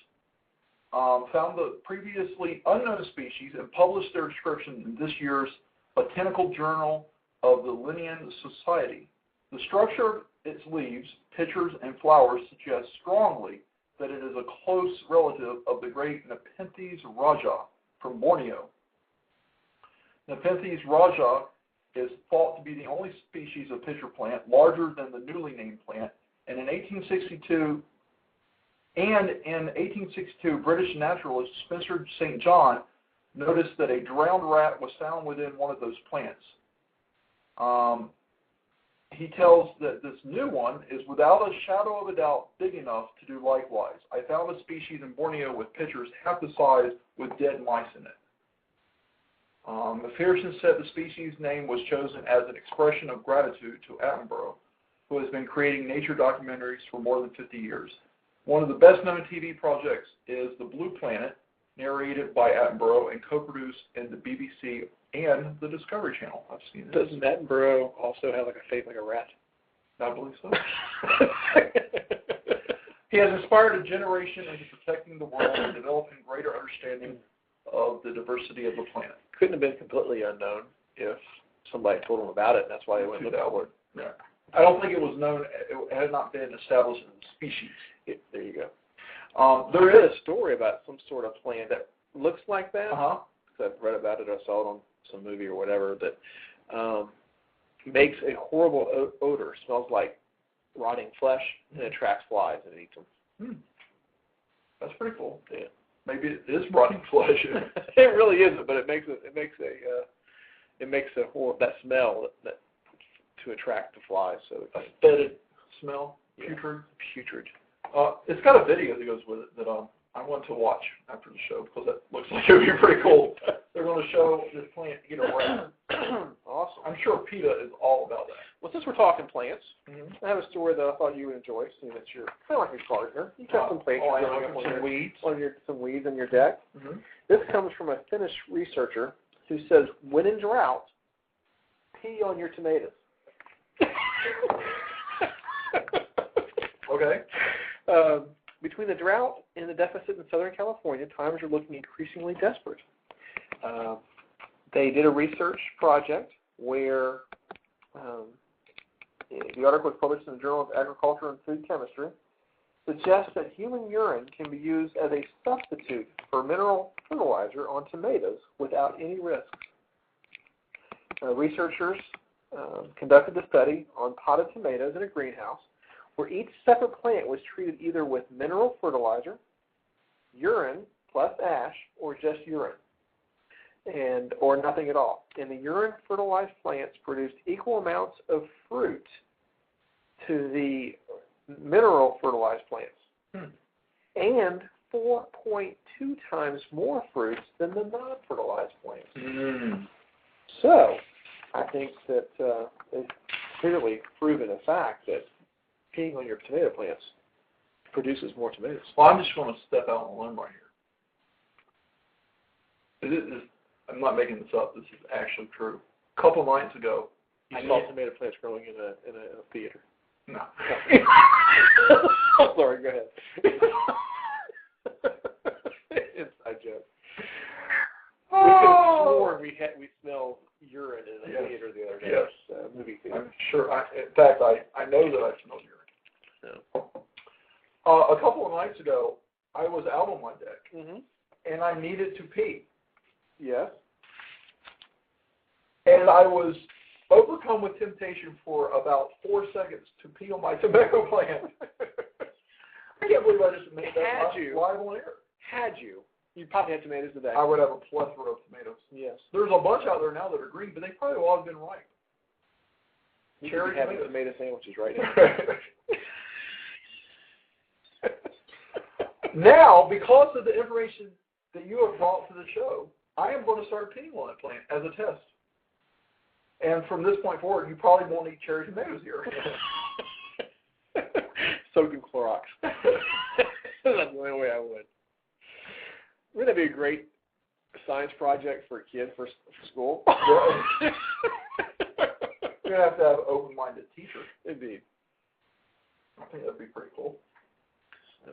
found the previously unknown species and published their description in this year's Botanical Journal of the Linnean Society. The structure of its leaves, pitchers, and flowers suggests strongly that it is a close relative of the great Nepenthes raja from Borneo. Nepenthes raja is thought to be the only species of pitcher plant larger than the newly named plant, and in 1862, British naturalist Spencer St. John noticed that a drowned rat was found within one of those plants. He tells that this new one is without a shadow of a doubt big enough to do likewise. I found a species in Borneo with pitchers half the size with dead mice in it. McPherson said the species name was chosen as an expression of gratitude to Attenborough, who has been creating nature documentaries for more than 50 years. One of the best-known TV projects is The Blue Planet, narrated by Attenborough and co-produced in the BBC and the Discovery Channel. I've seen this. Doesn't Attenborough also have like a face like a rat? I believe so. He has inspired a generation into protecting the world and developing greater understanding of the diversity of the planet. Couldn't have been completely unknown if somebody told him about it, and that's why they went looking for it. Yeah. I don't think it was known, it had not been established as a species. There you go. There is is a story about some sort of plant that looks like that. Uh-huh. I've read about it. I saw it on some movie or whatever that makes a horrible odor. Smells like rotting flesh and it attracts flies and it eats them. That's pretty cool. Yeah. Maybe it is rotting flesh. It really isn't, but it makes that smell that to attract the flies. So a fetid smell, putrid. It's got a video that goes with it that I want to watch after the show because it looks like it would be pretty cool. They're going to show this plant eat a rat. Awesome. I'm sure PETA is all about that. Well, since we're talking plants, I have a story that I thought you would enjoy, seeing that you're kind of like a gardener. You've got some plants growing up some weeds on your deck. This comes from a Finnish researcher who says, when in drought, pee on your tomatoes. Okay. Between the drought and the deficit in Southern California, times are looking increasingly desperate. They did a research project where the article was published in the Journal of Agriculture and Food Chemistry, suggests that human urine can be used as a substitute for mineral fertilizer on tomatoes without any risk. Researchers conducted the study on potted tomatoes in a greenhouse where each separate plant was treated either with mineral fertilizer, urine plus ash, or just urine, or nothing at all. And the urine-fertilized plants produced equal amounts of fruit to the mineral-fertilized plants, and 4.2 times more fruits than the non-fertilized plants. So, I think that they've clearly proven a fact that peeing on your tomato plants produces more tomatoes. Well, I'm just going to step out on a limb right here. I'm not making this up. This is actually true. A couple nights ago, I saw tomato plants growing in a theater. No. I'm sorry, go ahead. Inside joke. We could have sworn we smelled urine in a theater the other day. Yes. Movie theater. I'm sure. In fact, I know that I smelled urine. A couple of nights ago, I was out on my deck, and I needed to pee. Yes. And I was overcome with temptation for about 4 seconds to pee on my tomato plant. I can't believe I just made that live on air. Had you probably had tomatoes today. I would have a plethora of tomatoes. Yes. There's a bunch out there now that are green, but they probably all have been ripe. You could be having tomato sandwiches right now. Now, because of the information that you have brought to the show, I am going to start peeing on that plant as a test. And from this point forward, you probably won't eat cherry tomatoes here. Soaked in Clorox. That's the only way I would. Wouldn't that be a great science project for kids for school? Yeah. You're going to have an open-minded teacher. Indeed. I think that'd be pretty cool. No.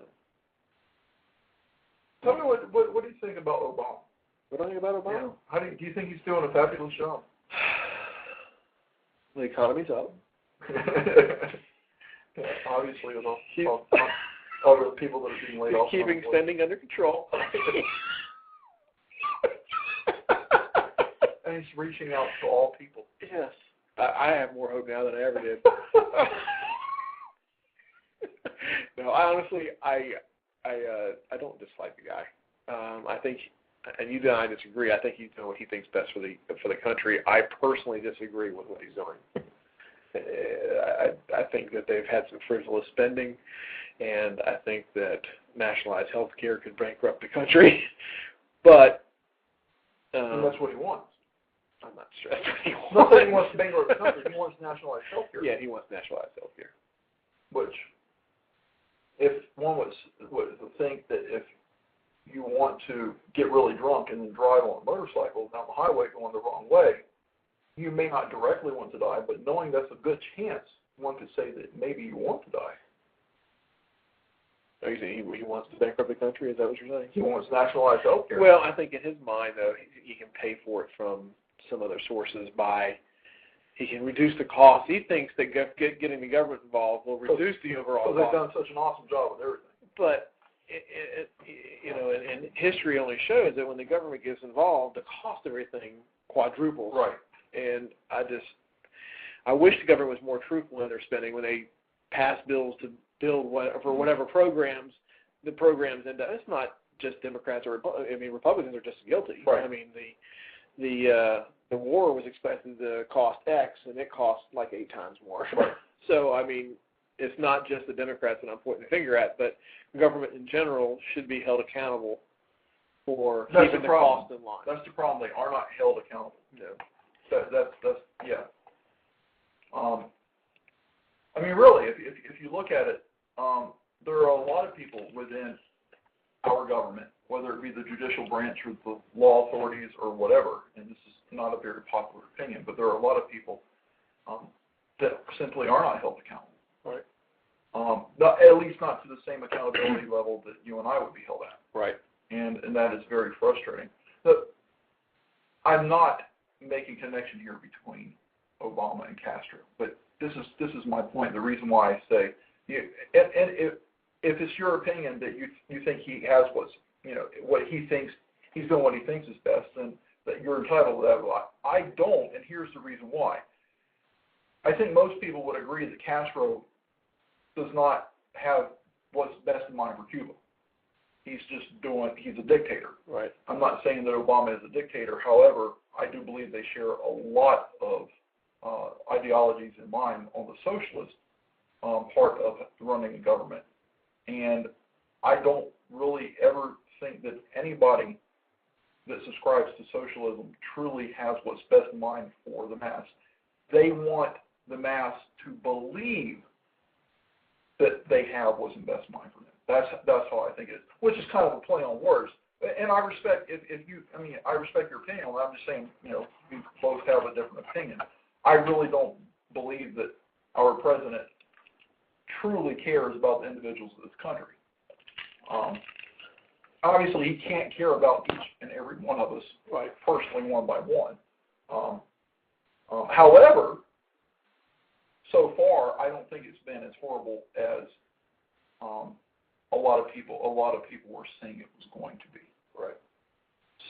Tell me what do you think about Obama? What do I think about Obama? Yeah. How do you think he's doing a fabulous job? The economy's up. Yeah, obviously, with all other people that are being laid off. Keeping spending under control. And he's reaching out to all people. Yes. I have more hope now than I ever did. No, I honestly, I don't dislike the guy. I think, and you and I disagree. I think he's doing what he thinks best for the country. I personally disagree with what he's doing. I think that they've had some frivolous spending, and I think that nationalized health care could bankrupt the country. But and that's what he wants. I'm not stressed. Not that he wants to bankrupt the country. He wants nationalized health care. Yeah, he wants nationalized health care. Which, if one would think that if you want to get really drunk and then drive on a motorcycle down the highway going the wrong way, you may not directly want to die, but knowing that's a good chance, one could say that maybe you want to die. Are you saying he wants to bankrupt the country? Is that what you're saying? He wants nationalized health care. Well, I think in his mind, though, he can pay for it from some other sources he can reduce the cost. He thinks that getting the government involved will reduce the overall cost. Because they've done such an awesome job with everything. But, and history only shows that when the government gets involved, the cost of everything quadruples. Right. And I wish the government was more truthful in their spending when they pass bills to build whatever programs. The programs end up. It's not just Democrats or Republicans are just guilty. Right. I mean the war was expected to cost X and it cost like 8 times more. Right. So it's not just the Democrats that I'm pointing the finger at, but government in general should be held accountable for keeping the cost in line. That's the problem. They are not held accountable. No. That's yeah. Really, if you look at it, there are a lot of people within our government, whether it be the judicial branch or the law authorities or whatever, and this is not a very popular opinion, but there are a lot of people that simply are not held accountable. Right. At least not to the same accountability level that you and I would be held at. Right. And that is very frustrating. But I'm not making connection here between Obama and Castro, but this is my point. The reason why I say, if it's your opinion that you think he has what he thinks, he's doing what he thinks is best, then that you're entitled to that. I don't, and here's the reason why. I think most people would agree that Castro does not have what's best in mind for Cuba. He's a dictator. Right. I'm not saying that Obama is a dictator. However, I do believe they share a lot of ideologies in mind on the socialist part of running a government. And I don't really ever think that anybody that subscribes to socialism truly has what's best in mind for the mass. They want the mass to believe that they have what's in best mind for them. That's how I think it is, which is kind of a play on words. And I respect I respect your opinion. I'm just saying, we both have a different opinion. I really don't believe that our president truly cares about the individuals of this country. Obviously, he can't care about each and every one of us, right, personally, one by one. However, so far, I don't think it's been as horrible as a lot of people were saying it was going to be. Right.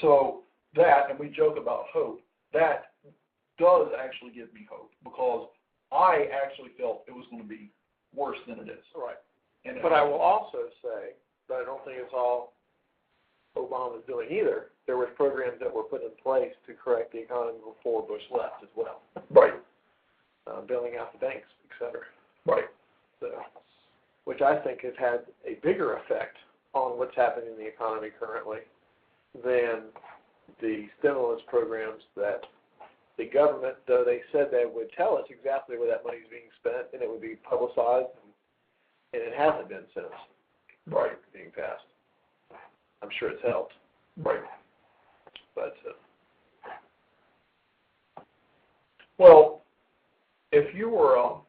So that, and we joke about hope, that does actually give me hope, because I actually felt it was going to be worse than it is. Right. But I will also say that I don't think it's all Obama's doing either. There were programs that were put in place to correct the economy before Bush left as well. Right. Bailing out the banks, et cetera. Right. So, which I think has had a bigger effect on what's happening in the economy currently than the stimulus programs that the government, though they said they would tell us exactly where that money is being spent and it would be publicized, and it hasn't been since. Right. Being passed. I'm sure it's helped. Right. But well, if you were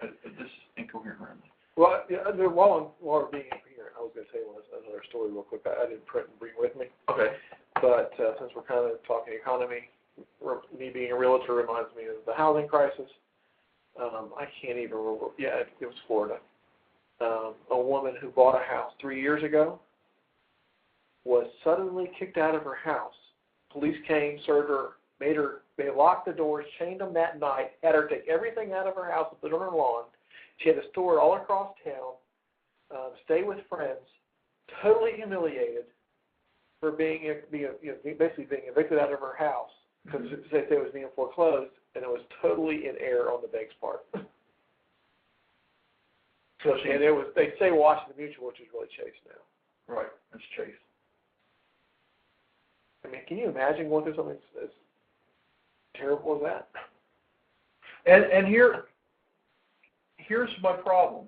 this incoherent rambling. Well, yeah, while we're being incoherent, I was going to tell you another story real quick. I didn't print and bring with me. Okay. But since we're kind of talking economy, me being a realtor reminds me of the housing crisis. I can't even remember. Yeah, it was Florida. A woman who bought a house 3 years ago was suddenly kicked out of her house. Police came, served her, they locked the doors, chained them that night, had her take everything out of her house and put it on her lawn. She had to store it all across town, stay with friends, totally humiliated for being basically being evicted out of her house because they say it was being foreclosed, and it was totally in error on the bank's part. And it was, they say Washington Mutual, which is really Chase now. Right, it's Chase. I mean, can you imagine going through something as terrible as that? And here's my problem.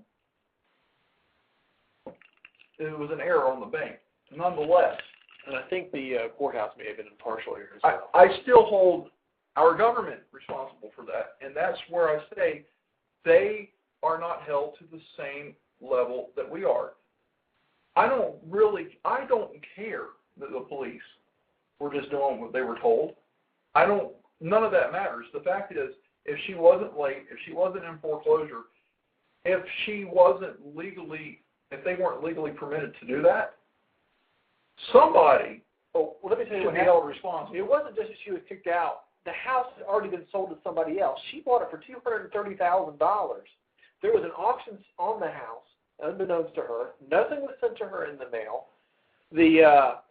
It was an error on the bank. Nonetheless, and I think the courthouse may have been impartial here as well. I still hold our government responsible for that, and that's where I say they are not held to the same level that we are. I don't care that the police were just doing what they were told. None of that matters. The fact is, if she wasn't late, if she wasn't in foreclosure, if they weren't legally permitted to do that, somebody let me tell you should be held responsible. It wasn't just that she was kicked out. The house had already been sold to somebody else. She bought it for $230,000. There was an auction on the house, unbeknownst to her. Nothing was sent to her in the mail.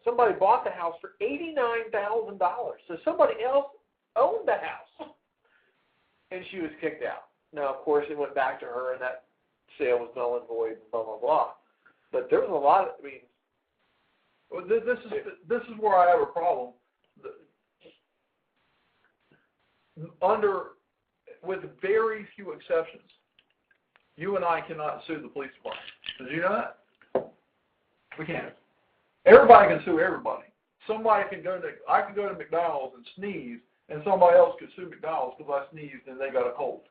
Somebody bought the house for $89,000. So somebody else owned the house, and she was kicked out. Now, of course, it went back to her, and that sale was null and void, and blah blah blah. But there was a lot of. This is where I have a problem. With very few exceptions, you and I cannot sue the police department. Did you know that? We can't. Everybody can sue everybody. I can go to McDonald's and sneeze, and somebody else could sue McDonald's because I sneezed and they got a cold.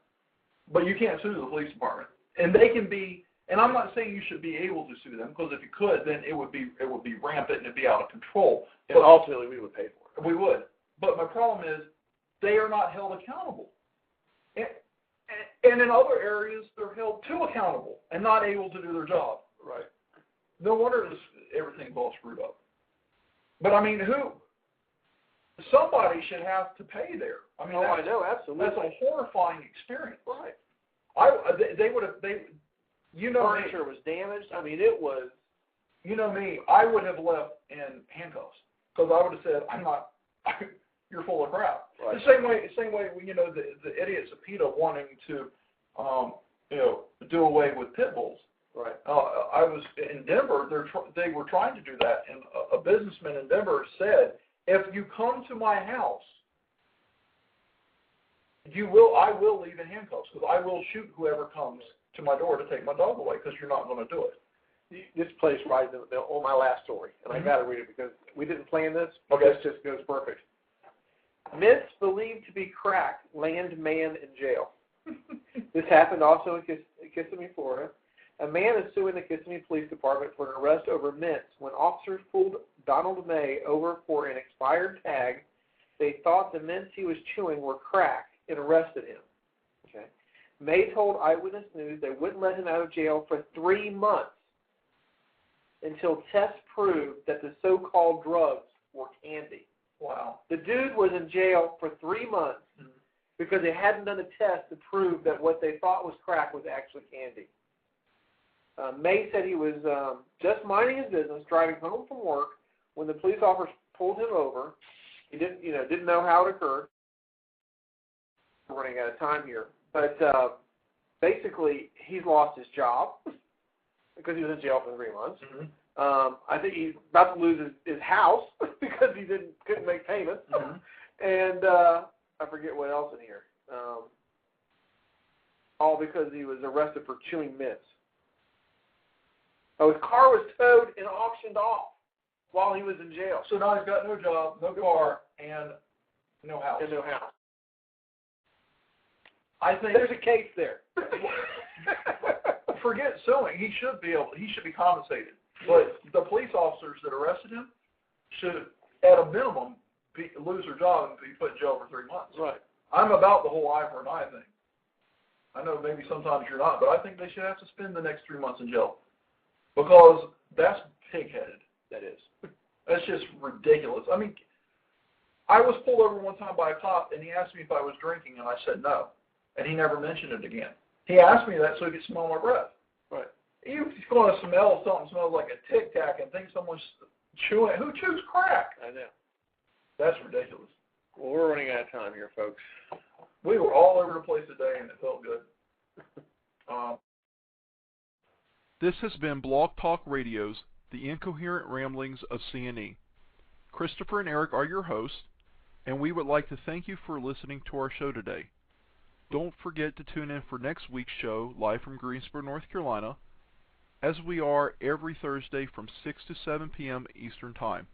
But you can't sue the police department. And they can be. And I'm not saying you should be able to sue them, because if you could, then it would be rampant and it'd be out of control. And ultimately, we would pay for it. We would. But my problem is they are not held accountable. And in other areas, they're held too accountable and not able to do their job. Right. No wonder everything's all screwed up. But I mean, somebody should have to pay there. I mean, I know, absolutely. That's a horrifying experience. Right. Furniture was damaged. I mean, it was. You know me, I would have left in handcuffs because I would have said, you're full of crap. Right. The same way, the idiots of PETA wanting to, do away with pit bulls. Right. I was in Denver. They were trying to do that, and a businessman in Denver said, "If you come to my house, I will leave in handcuffs because I will shoot whoever comes to my door to take my dog away because you're not going to do it." This place right on my last story, and I got to read it because we didn't plan this. Okay. This just goes perfect. Myths believed to be crack land man in jail. This happened also in Kissimmee, Florida. A man is suing the Kissimmee Police Department for an arrest over mints. When officers pulled Donald May over for an expired tag, they thought the mints he was chewing were crack and arrested him. Okay. May told Eyewitness News they wouldn't let him out of jail for 3 months until tests proved that the so-called drugs were candy. Wow. The dude was in jail for 3 months because they hadn't done a test to prove that what they thought was crack was actually candy. May said he was just minding his business, driving home from work when the police officers pulled him over. He didn't know how it occurred. We're running out of time here, but basically he's lost his job because he was in jail for 3 months. Mm-hmm. I think he's about to lose his house because he couldn't make payments, and I forget what else in here. All because he was arrested for chewing mints. His car was towed and auctioned off while he was in jail. So now he's got no job, no car, and no house. And no house. I think there's a case there. Forget suing. He should be compensated. But the police officers that arrested him should, at a minimum, lose their job and be put in jail for 3 months. Right. I'm about the whole eye for an eye thing. I know maybe sometimes you're not, but I think they should have to spend the next 3 months in jail. Because that's pig-headed. That is. That's just ridiculous. I mean, I was pulled over one time by a cop, and he asked me if I was drinking, and I said no. And he never mentioned it again. He asked me that so he could smell my breath. Right. He's going to smell something smells like a Tic Tac and think someone's chewing. Who chews crack? I know. That's ridiculous. Well, we're running out of time here, folks. We were all over the place today, and it felt good. This has been Blog Talk Radio's The Incoherent Ramblings of C&E. Christopher and Eric are your hosts, and we would like to thank you for listening to our show today. Don't forget to tune in for next week's show, live from Greensboro, North Carolina, as we are every Thursday from 6 to 7 p.m. Eastern Time.